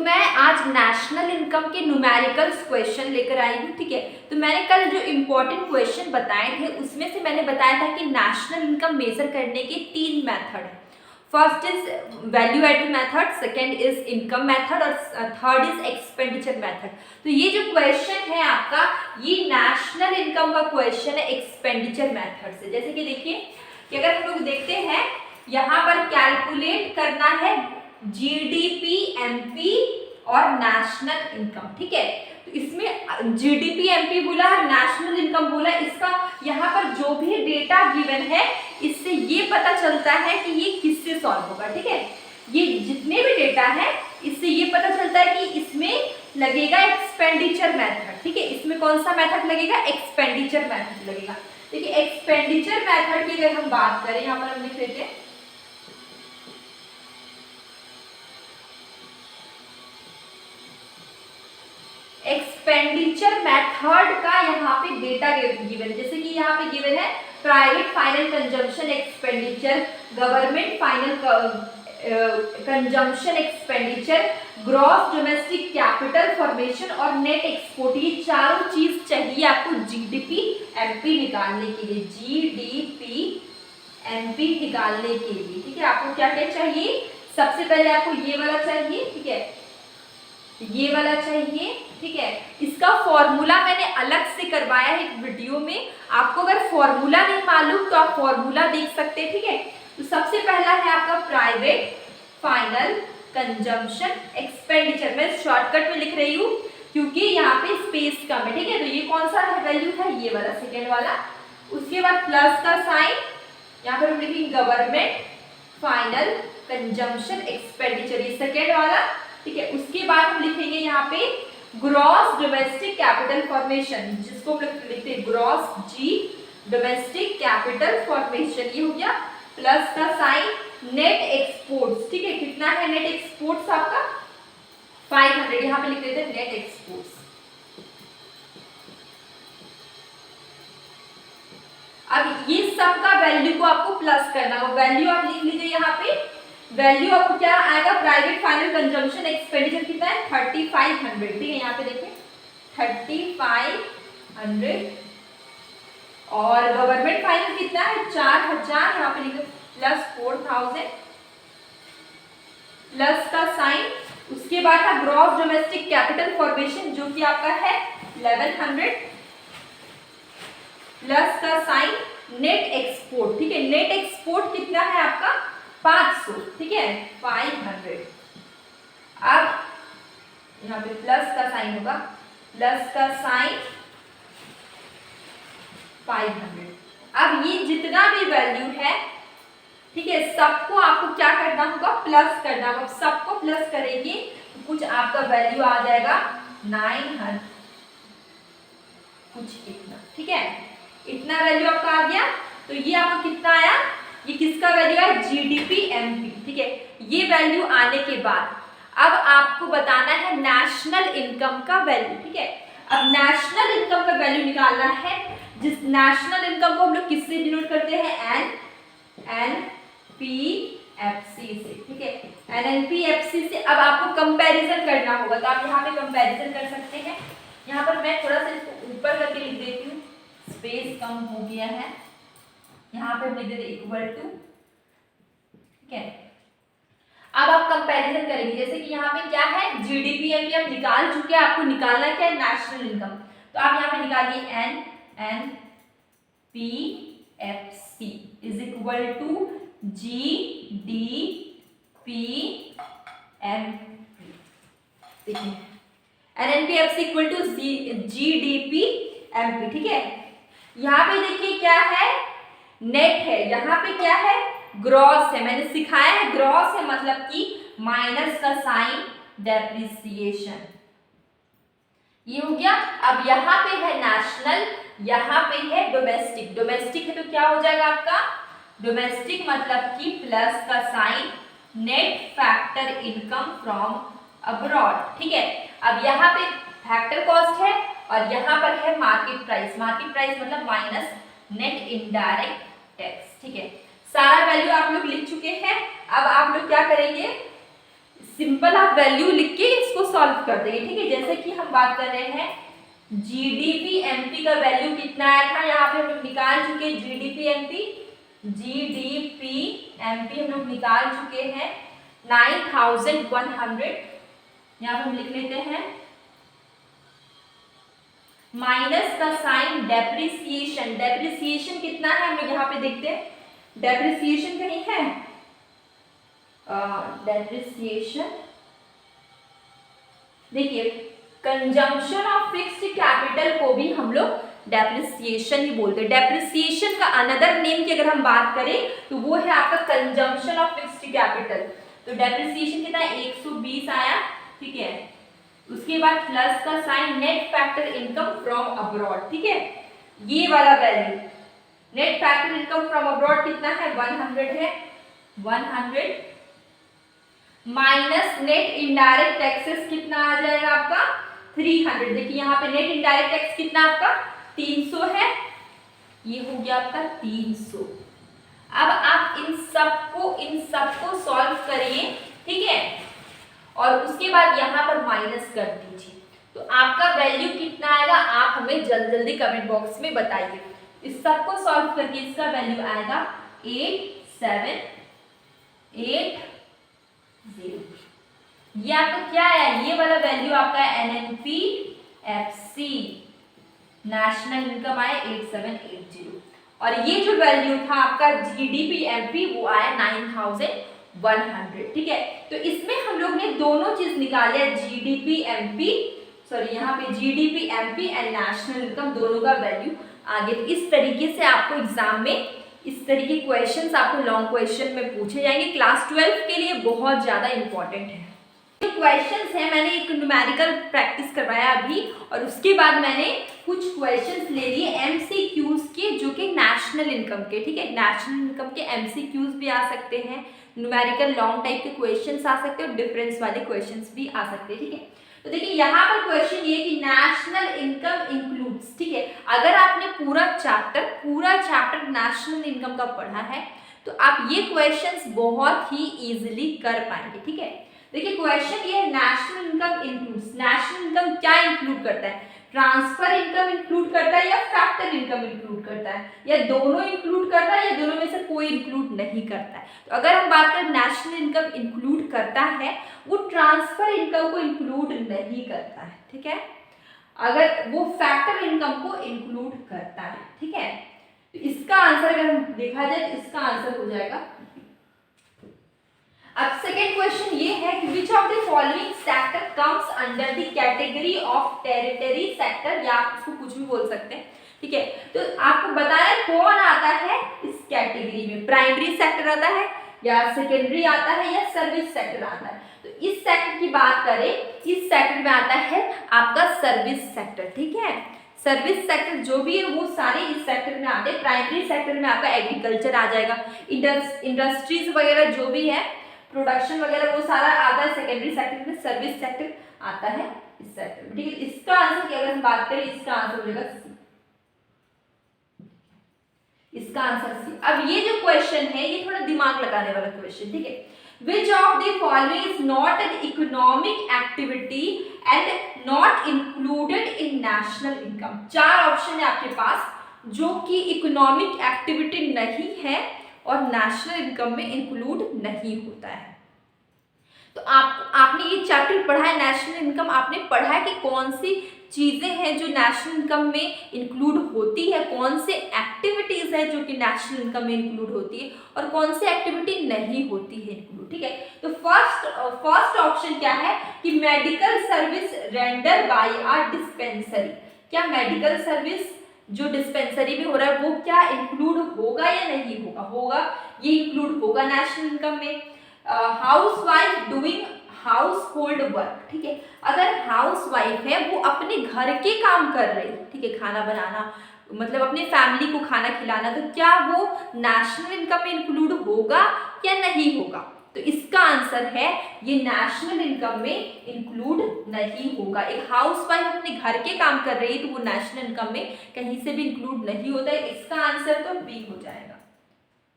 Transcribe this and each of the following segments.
मैं आज national income के न्यूमेरिकल्स क्वेश्चन लेकर आई हूँ। ठीक है, तो मैंने कल जो इम्पोर्टेंट क्वेश्चन बताए थे उसमें से मैंने बताया था कि नेशनल इनकम मेजर करने के 3 मेथड है। First is value added method, second is income method और थर्ड इज एक्सपेंडिचर मेथड। तो ये जो क्वेश्चन है आपका, ये नेशनल इनकम का क्वेश्चन है एक्सपेंडिचर मेथड से। जैसे कि देखिए कि अगर हम लोग देखते हैं यहाँ पर कैलकुलेट करना है जीडीपी, एमपी और नेशनल इनकम। ठीक है, तो इसमें जीडीपी, एमपी बोला है, नेशनल इनकम बोला, इसका यहाँ पर जो भी डेटा गिवन है इससे ये पता चलता है कि ये किससे सॉल्व होगा। ठीक है, ये जितने भी डेटा है इससे ये पता चलता है कि इसमें लगेगा एक्सपेंडिचर मेथड। ठीक है, इसमें कौन सा मेथड लगेगा? एक्सपेंडिचर मेथड लगेगा। देखिए एक्सपेंडिचर मेथड की अगर हम बात करें, यहाँ पर हम लिख लेते हैं एक्सपेंडिचर मेथड का यहाँ पे डेटा गिवन, जैसे कि यहाँ पे गिवन है private final consumption expenditure, government final consumption expenditure, gross domestic capital formation और नेट एक्सपोर्ट। ये चारों चीज चाहिए आपको जीडीपी एमपी निकालने के लिए, जीडीपी एमपी निकालने के लिए। ठीक है, आपको क्या क्या चाहिए? सबसे पहले आपको ये वाला चाहिए, ठीक है, ये वाला चाहिए। ठीक है, इसका फॉर्मूला मैंने अलग से करवाया है एक वीडियो में, आपको अगर फॉर्मूला नहीं मालूम तो आप फॉर्मूला देख सकते हैं। ठीक है, तो सबसे पहला है आपका प्राइवेट फाइनल कंजम्पशन एक्सपेंडिचर। मैं शॉर्टकट में लिख रही हूँ क्योंकि यहाँ पे स्पेस कम है। ठीक है, तो ये कौन सा है वैल्यू है? ये वाला, सेकेंड वाला। उसके बाद प्लस का साइन, यहाँ पर हम लिखेंगे गवर्नमेंट फाइनल कंजम्पशन एक्सपेंडिचर, ये सेकेंड वाला। ठीक है, उसके बाद हम लिखेंगे यहाँ पे ग्रॉस डोमेस्टिक कैपिटल फॉर्मेशन, जिसको हम लिखते हैं ग्रॉस जी डोमेस्टिक कैपिटल फॉर्मेशन, ये हो गया। प्लस का साइन, नेट एक्सपोर्ट्स। ठीक है, कितना है नेट एक्सपोर्ट्स आपका? 500, यहाँ पे लिख देते हैं नेट एक्सपोर्ट्स। अब ये सब का वैल्यू को आपको प्लस करना होगा, वैल्यू आप लिख लीजिए यहाँ पे। वैल्यू आपको क्या आएगा? प्राइवेट फाइनल कंजम्पशन एक्सपेंडिचर कितना है? 3500। ठीक है, यहाँ पे देखिए 3500 और गवर्नमेंट फाइनल कितना है? 4000, यहाँ पे लिखो प्लस 4000 प्लस का साइन। उसके बाद है ग्रॉस डोमेस्टिक कैपिटल फॉर्मेशन जो कि आपका है 1100 प्लस का साइन, नेट एक्सपोर्ट। ठीक है, नेट एक्सपोर्ट कितना है आपका? 500। ठीक है, 500। अब यहाँ पे प्लस का साइन होगा, प्लस का साइन 500। अब ये जितना भी वैल्यू है, ठीक है, सबको आपको क्या करना होगा? प्लस करना होगा। सबको प्लस करेंगे तो कुछ आपका वैल्यू आ जाएगा 900 कुछ इतना। ठीक है, इतना वैल्यू आपका आ गया। तो ये आपको कितना आया? ये किसका वैल्यू है? GDP MP. ठीक है, ये वैल्यू आने के बाद अब आपको बताना है नेशनल इनकम का वैल्यू। ठीक है, अब नेशनल इनकम का वैल्यू निकालना है, जिस नेशनल इनकम को हम लोग किससे डिनोट करते हैं? एनएनपीएफसी से। ठीक है, एनएनपीएफसी से। अब आपको कंपैरिजन करना होगा, तो आप यहाँ पे कंपैरिजन कर सकते हैं। यहाँ पर मैं थोड़ा सा इसको ऊपर करके लिख देती हूँ, स्पेस कम हो गया है। यहाँ पे हम लिख देते इक्वल टू। ठीक है, अब आप कंपैरिजन करेंगे, जैसे कि यहाँ पे क्या है? जीडीपी एमपी हम निकाल चुके हैं, आपको निकालना क्या है? National income. तो आप यहाँ पे निकालिए NNPFC is equal to GDP MP. देखिए NNPFC equal to GDP MP. ठीक है, यहाँ पे देखिए क्या है? नेट है, यहाँ पे क्या है? ग्रॉस है। मैंने सिखाया है ग्रॉस है मतलब कि माइनस का साइन, डेप्रिसिएशन, ये हो गया। अब यहाँ पे है नेशनल, यहाँ पे है डोमेस्टिक। डोमेस्टिक है तो क्या हो जाएगा आपका? डोमेस्टिक मतलब कि प्लस का sign, net factor income from abroad. ठीक है, अब यहाँ पे फैक्टर कॉस्ट है और यहाँ पर है मार्केट प्राइस। मार्केट प्राइस मतलब माइनस नेट इनडायरेक्ट टैक्स। ठीक है, सारा वैल्यू आप लोग लिख चुके हैं। अब आप लोग क्या करेंगे? सिंपल आप वैल्यू लिख के इसको सॉल्व कर देंगे, ठीक है। जैसे कि हम बात कर रहे हैं जीडीपी एमपी का वैल्यू कितना आया था, यहाँ पे हम लोग निकाल चुके जीडीपी एमपी हम लोग निकाल चुके हैं 9100। यहाँ पे हम लिख लेते हैं माइनस का साइन डेप्रिसिएशन कितना है हम लोग यहाँ पे देखते हैं। डेप्रिसिएशन कहीं है, डेप्रिसिएशन देखिए कंजम्पशन ऑफ फिक्स्ड कैपिटल को भी हम लोग डेप्रिसिएशन ही बोलते हैं। डेप्रिसिएशन का अनदर नेम की अगर हम बात करें तो वो है आपका कंजम्पशन ऑफ फिक्स्ड कैपिटल। तो डेप्रिसिएशन कितना है 120 आया, ठीक है। उसके बाद प्लस का sign net factor income from abroad, ठीक है। ये वाला value net factor income from abroad कितना है 100 है, 100 माइनस नेट इनडायरेक्ट टैक्सेस कितना आ जाएगा आपका 300। देखिए यहाँ पे नेट इनडायरेक्ट टैक्स कितना आपका 300 है, ये हो गया आपका 300। अब आप इन सबको सॉल्व करिए, ठीक है, और उसके बाद यहाँ पर माइनस कर दीजिए। तो आपका वैल्यू कितना आएगा आप हमें जल्दी कमेंट बॉक्स में बताइए। इस सबको सॉल्व करके इसका वैल्यू आएगा 8780। ये आपका क्या है, ये वाला वैल्यू आपका एनएनपीएफसी नेशनल इनकम आया 8780। और ये जो वैल्यू था आपका जीडीपी एमपी वो आया 9100, ठीक है। तो इसमें हम लोग ने दोनों चीज निकाले, जीडीपी एमपी यहाँ पे GDP MP and national income दोनों का वैल्यू आगे। तो इस तरीके से आपको एग्जाम में इस तरीके क्वेश्चंस आपको लॉन्ग क्वेश्चन में पूछे जाएंगे। क्लास 12 के लिए बहुत ज्यादा इंपॉर्टेंट है। क्वेश्चंस है, मैंने एक न्यूमेरिकल प्रैक्टिस करवाया अभी और उसके बाद मैंने कुछ क्वेश्चंस ले लिए एमसीक्यूज के जो कि नेशनल इनकम के, ठीक है। नेशनल इनकम के एमसीक्यूज भी आ सकते हैं, न्यूमेरिकल लॉन्ग टाइप के क्वेश्चंस आ सकते हैं और डिफरेंस वाले क्वेश्चंस भी आ सकते हैं, ठीक है। तो देखिए यहाँ पर क्वेश्चन ये कि नेशनल इनकम इंक्लूड्स, ठीक है। अगर आपने पूरा चैप्टर नेशनल इनकम का पढ़ा है तो आप ये क्वेश्चंस बहुत ही इजीली कर पाएंगे, ठीक है। देखिए क्वेश्चन ये है national income includes, national income क्या इंक्लूड करता है, ट्रांसफर इनकम इंक्लूड करता है या फैक्टर इनकम इंक्लूड करता है, या दोनों इंक्लूड करता है या दोनों में से कोई इंक्लूड नहीं करता है। तो अगर हम बात करें नेशनल इनकम इंक्लूड करता है, वो ट्रांसफर इनकम को इंक्लूड नहीं करता है, ठीक है। अगर वो फैक्टर इनकम को इंक्लूड करता है, ठीक है। तो इसका आंसर अगर हम देखा जाए तो इसका आंसर हो जाएगा। अब सेकेंड क्वेश्चन ये है कि which of the following sector comes under the category of territory sector, या आप उसको कुछ भी बोल सकते हैं, ठीक है। तो आपको बताया कौन आता है इस कैटेगरी में, प्राइमरी सेक्टर आता है या सेकेंडरी आता है या सर्विस सेक्टर आता है। तो इस सेक्टर की बात करें, इस सेक्टर में आता है आपका सर्विस सेक्टर, ठीक है। सर्विस सेक्टर जो भी है वो सारे इस सेक्टर में आते हैं। प्राइमरी सेक्टर में आपका एग्रीकल्चर आ जाएगा, इंडस्ट्रीज वगैरह जो भी है, प्रोडक्शन वगैरह वो सारा आता है सेकेंडरी सेक्टर में। सर्विस सेक्टर आता है इस सेक्टर में, ठीक है। इसका आंसर की अगर हम बात करें, इसका आंसर हो जाएगा सी, इसका आंसर सी। अब ये जो क्वेश्चन है ये थोड़ा दिमाग लगाने वाला क्वेश्चन, ठीक है। Which of the following is not an economic activity and not included in national income? 4 option है आपके पास जो कि इकोनॉमिक एक्टिविटी नहीं है और नेशनल इनकम में इंक्लूड नहीं होता है। तो आपने ये चैप्टर पढ़ा है नेशनल इनकम, आपने पढ़ा है कि कौन सी चीजें हैं जो नेशनल इनकम में इंक्लूड होती है, कौन से एक्टिविटीज है जो कि नेशनल इनकम में इंक्लूड होती है और कौन सी एक्टिविटी नहीं होती है इंक्लूड, ठीक है। तो फर्स्ट ऑप्शन क्या है कि मेडिकल सर्विस रेंडर बाय अ डिस्पेंसरी। क्या मेडिकल सर्विस जो डिस्पेंसरी में हो रहा है वो क्या इंक्लूड होगा या नहीं होगा? होगा, ये इंक्लूड होगा नेशनल इनकम में। Housewife doing house hold work, ठीक है। अगर हाउस वाइफ है वो अपने घर के काम कर रही है, ठीक है, खाना बनाना मतलब अपने फैमिली को खाना खिलाना, तो क्या वो नेशनल इनकम में इंक्लूड होगा या नहीं होगा? तो इसका आंसर है ये नेशनल इनकम में इंक्लूड नहीं होगा। एक हाउस वाइफ अपने घर के काम कर रही है तो वो नेशनल इनकम में कहीं से भी इंक्लूड नहीं होता है। इसका आंसर तो बी हो जाएगा।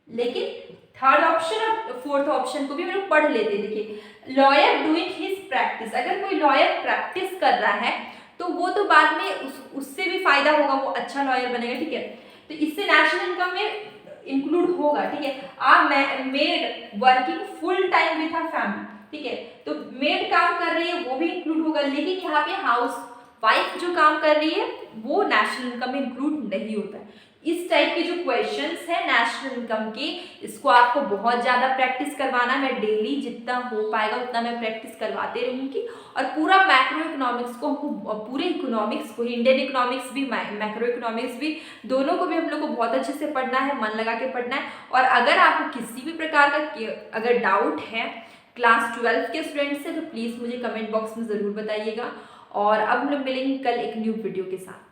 लेकिन थर्ड ऑप्शन और फोर्थ ऑप्शन को भी हम लोग पढ़ लेते हैं। देखिए लॉयर डूइंग हिज प्रैक्टिस, अगर कोई लॉयर प्रैक्टिस कर रहा है तो वो तो बाद में उससे भी फायदा होगा, वो अच्छा लॉयर बनेगा, ठीक है। तो इससे नेशनल इनकम में इंक्लूड होगा, ठीक है। A maid working full time with a family, ठीक है, तो मेड काम कर रही है वो भी इंक्लूड होगा, लेकिन यहाँ पे हाउस वाइफ जो काम कर रही है वो नेशनल इनकम में इंक्लूड नहीं होता है। इस टाइप के जो क्वेश्चंस है नेशनल इनकम के, इसको आपको बहुत ज़्यादा प्रैक्टिस करवाना है। मैं डेली जितना हो पाएगा उतना मैं प्रैक्टिस करवाते रहूँगी। और पूरा मैक्रो इकोनॉमिक्स को हमको, पूरे इकोनॉमिक्स को, इंडियन इकोनॉमिक्स भी मैक्रो इकोनॉमिक्स भी, दोनों को भी हम लोग को बहुत अच्छे से पढ़ना है, मन लगा के पढ़ना है। और अगर आपको किसी भी प्रकार का अगर डाउट है क्लास 12 के स्टूडेंट से तो प्लीज़ मुझे कमेंट बॉक्स में ज़रूर बताइएगा। और अब हम लोग मिलेंगे कल एक न्यू वीडियो के साथ।